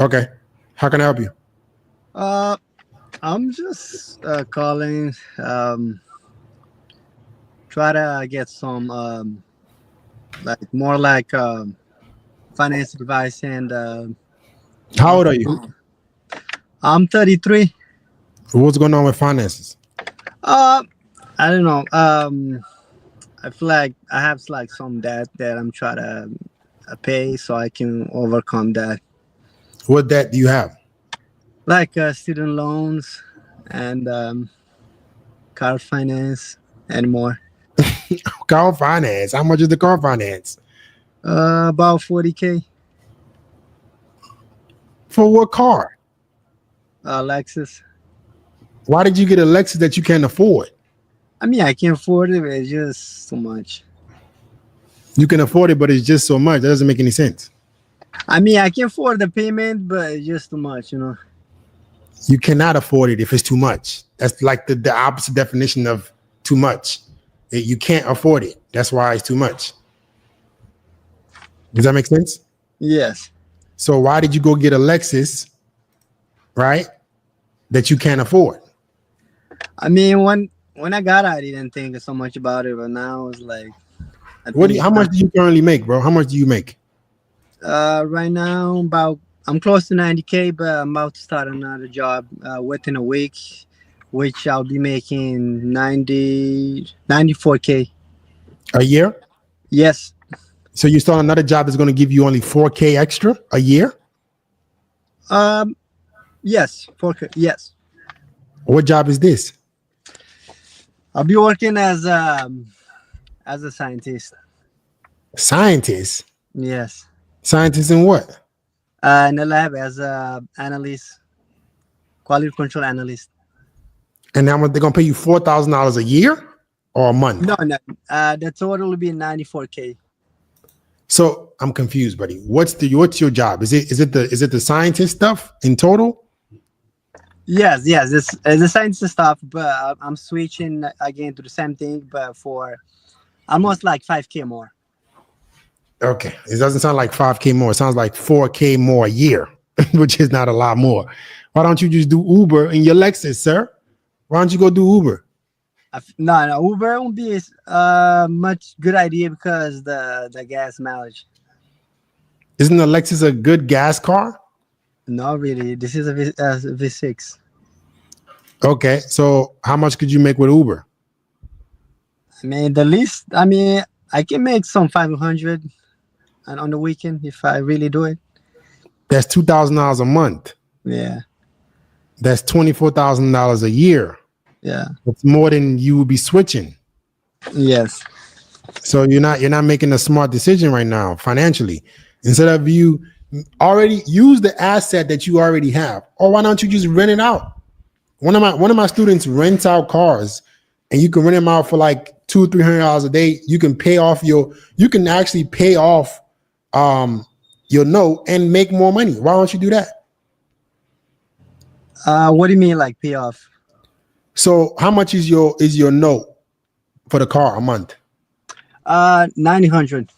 Okay. How can I help you? Uh, I'm just calling, try to get some like more like finance advice, and How old also are you? I'm 33. What's going on with finances? Uh, I don't know. I feel like I have like some debt that I'm trying to pay so I can overcome that, What debt do you have? like student loans and car finance and more. Car finance. How much is the car finance? About 40K. For what car? Lexus. Why did you get a Lexus that you can't afford? I mean, I can afford it, but it's just too much. You can afford it, but it's just so much. That doesn't make any sense. I mean, I can afford the payment, but it's just too much. You cannot afford it if it's too much. That's like the opposite definition of too much. You can't afford it. That's why it's too much. Does that make sense? Yes. So why did you go get a Lexus, right, that you can't afford? I mean, when I got it, I didn't think so much about it, but now it's like I What do think you, it's how much time. do you currently make, bro? How much do you make? Right now, about I'm close to 90K, but I'm about to start another job within a week, which I'll be making 94K. A year? Yes. So you start another job that's going to give you only 4K extra a year? Um. Yes. 4K. Yes. What job is this? I'll be working as a scientist. Scientist. Yes. Scientist in what? In the lab as a analyst, quality control analyst. And how much they're going to pay you $4,000 a year or a month? No, no. The total will be 94K. So I'm confused, buddy. What's your job? Is it the scientist stuff in total? Yes, yes. This the scientist stuff, but I'm switching again to the same thing, but for almost like 5K more. Okay. It doesn't sound like 5K more. It sounds like 4K more a year, which is not a lot more. Why don't you just do Uber in your Lexus, sir? Why don't you go do Uber? No, no. Uber won't be much good idea because the gas mileage. Isn't the Lexus a good gas car? Not really. This is a V6. Okay. So how much could you make with Uber? I mean, the least. I mean, I can make some 500 and on the weekend if I really do it. That's $2,000 a month. Yeah, That's $24,000 a year. yeah, It's more than you would be switching. yes. So you're not making a smart decision right now financially. Instead of you already use the asset that you already have, or why don't you just rent it out? One of my students rents out cars, and you can rent them out for like $200-300 a day. You can actually pay off your note and make more money. Why don't you do that? What do you mean, like pay off? So how much is your note for the car a month? 900.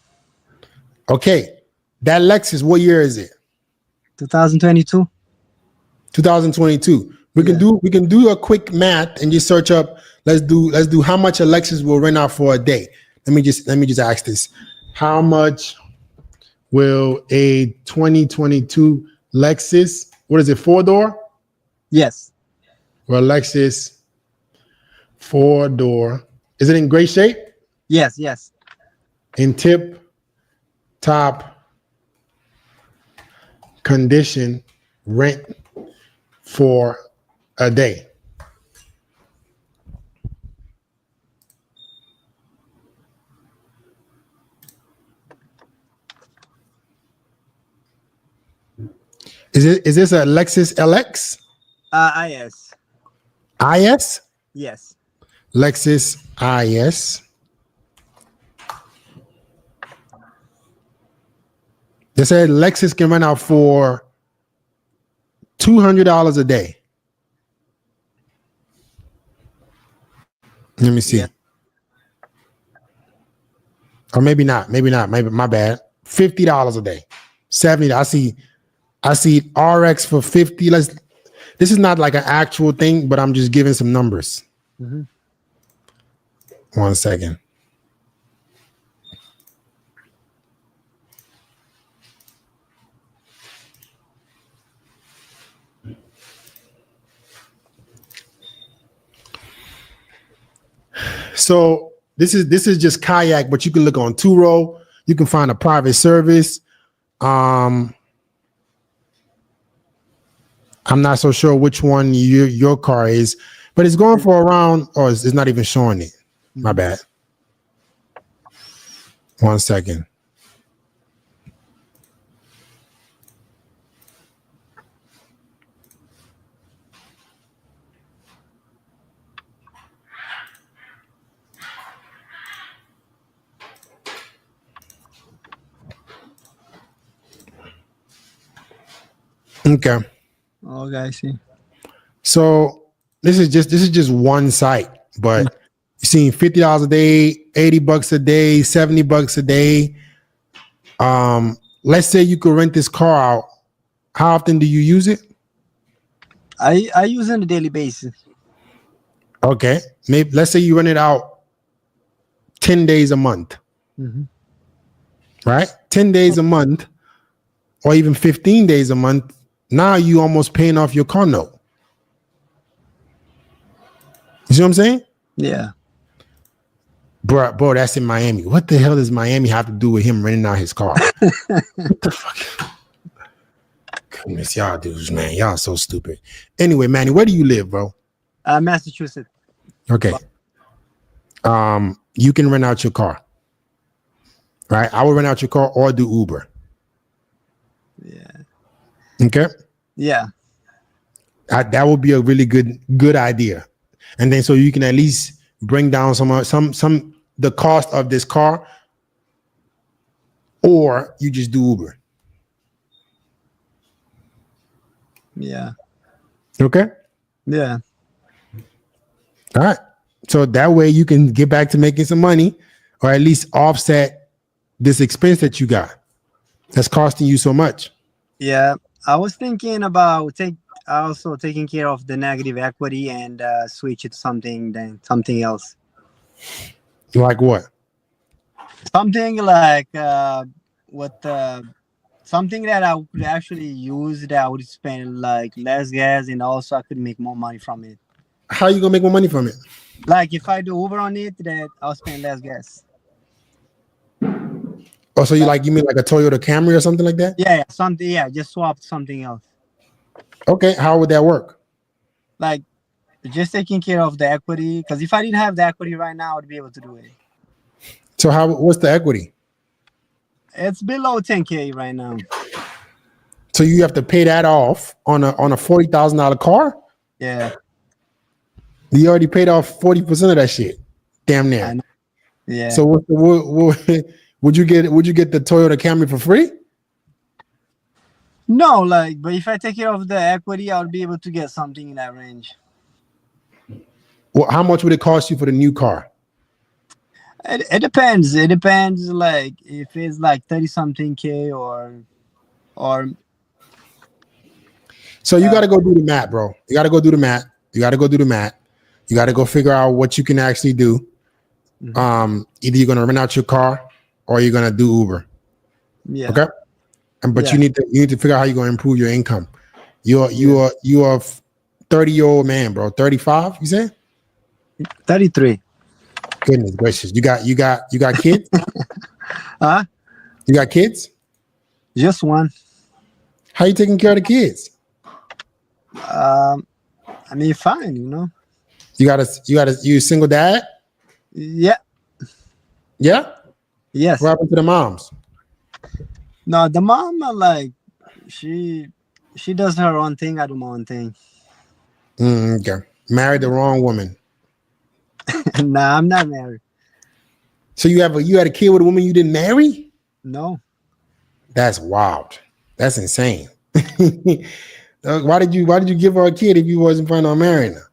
Okay, that Lexus, what year is it? 2022. 2022. We can do a quick math and just search up. Let's do how much a Lexus will rent out for a day. Let me just ask this. How much will a 2022 Lexus, what is it, 4-door? Yes. Well, Lexus 4-door. Is it in great shape? Yes. Yes. In tip top condition, rent for a day? Is this a Lexus LX? IS. IS? Yes. Lexus IS. They said Lexus can rent out for $200 a day. Let me see. Yeah. Or maybe not. Maybe my bad. $50 a day. 70. I see I see RX for 50. This is not like an actual thing, but I'm just giving some numbers. Mhm. 1 second. So this is just kayak, but you can look on Turo. You can find a private service. I'm not so sure which one your car is, but it's going for around. Oh, it's not even showing it. My bad. 1 second. Okay. Okay, I see. So this is just one site, but you're seeing $50 a day, $80 a day, $70 a day. Let's say you could rent this car out. How often do you use it? I use it on a daily basis. Okay. Maybe let's say you rent it out 10 days a month, Mhm. right? 10 days a month, or even 15 days a month. Now you almost paying off your car note. You see what I'm saying? Yeah. Bro, that's in Miami. What the hell does Miami have to do with him renting out his car? What the fuck? Goodness, y'all dudes, man. Y'all so stupid. Anyway, Manny, where do you live, bro? Massachusetts. Okay. You can rent out your car. Right? I will rent out your car or do Uber. Yeah. Okay. Yeah. That would be a really good idea. And then so you can at least bring down some the cost of this car, or you just do Uber. Yeah. Okay. Yeah. All right. So that way you can get back to making some money, or at least offset this expense that you got that's costing you so much. Yeah. I was thinking about also taking care of the negative equity and switch it to something else. Like what? Something like what something that I could actually use that I would spend like less gas and also I could make more money from it. How you gonna make more money from it? Like if I do Uber on it, that I'll spend less gas. Oh, so you mean like a Toyota Camry or something like that? Yeah, something. Yeah, just swap something else. Okay, how would that work? Like just taking care of the equity. Because if I didn't have the equity right now, I would be able to do it. So what's the equity? It's below 10K right now. So you have to pay that off on a $40,000 car? Yeah. You already paid off 40% of that shit. Damn near. I know. Yeah. So would you get the Toyota Camry for free? No, like, but if I take care of the equity, I'll be able to get something in that range. Well, how much would it cost you for the new car? It depends. It depends. Like if it's like 30 something K or. So you got to go do the math, bro. You got to go do the math. You got to go figure out what you can actually do. Mhm. Either you're gonna rent out your car or you're gonna do Uber. Yeah. Okay. But Yeah. you need to figure out how you're gonna improve your income. You are 30-year-old man, bro. 35, you say? 33. Goodness gracious. You got kids? Huh? You got kids? Just one. How you taking care of the kids? I mean, fine. You know. You a single dad? Yeah. Yeah? Yes. What happened to the moms? No, the mom, like, she does her own thing. I do my own thing. Okay. Married the wrong woman. Nah, I'm not married. So you had a kid with a woman you didn't marry? No. That's wild. That's insane. Why did you give her a kid if you wasn't planning on marrying her?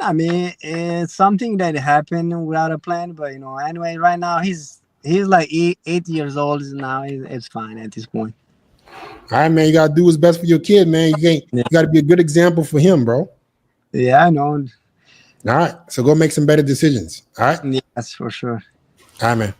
I mean, it's something that happened without a plan. But you know, anyway, right now he's like 8 years old now. It's fine at this point. All right, man. You gotta do what's best for your kid, man. You can't. Yeah, You gotta be a good example for him, bro. All yeah, I know. right. So go make some better decisions. All right. Yes, for sure. All right, man.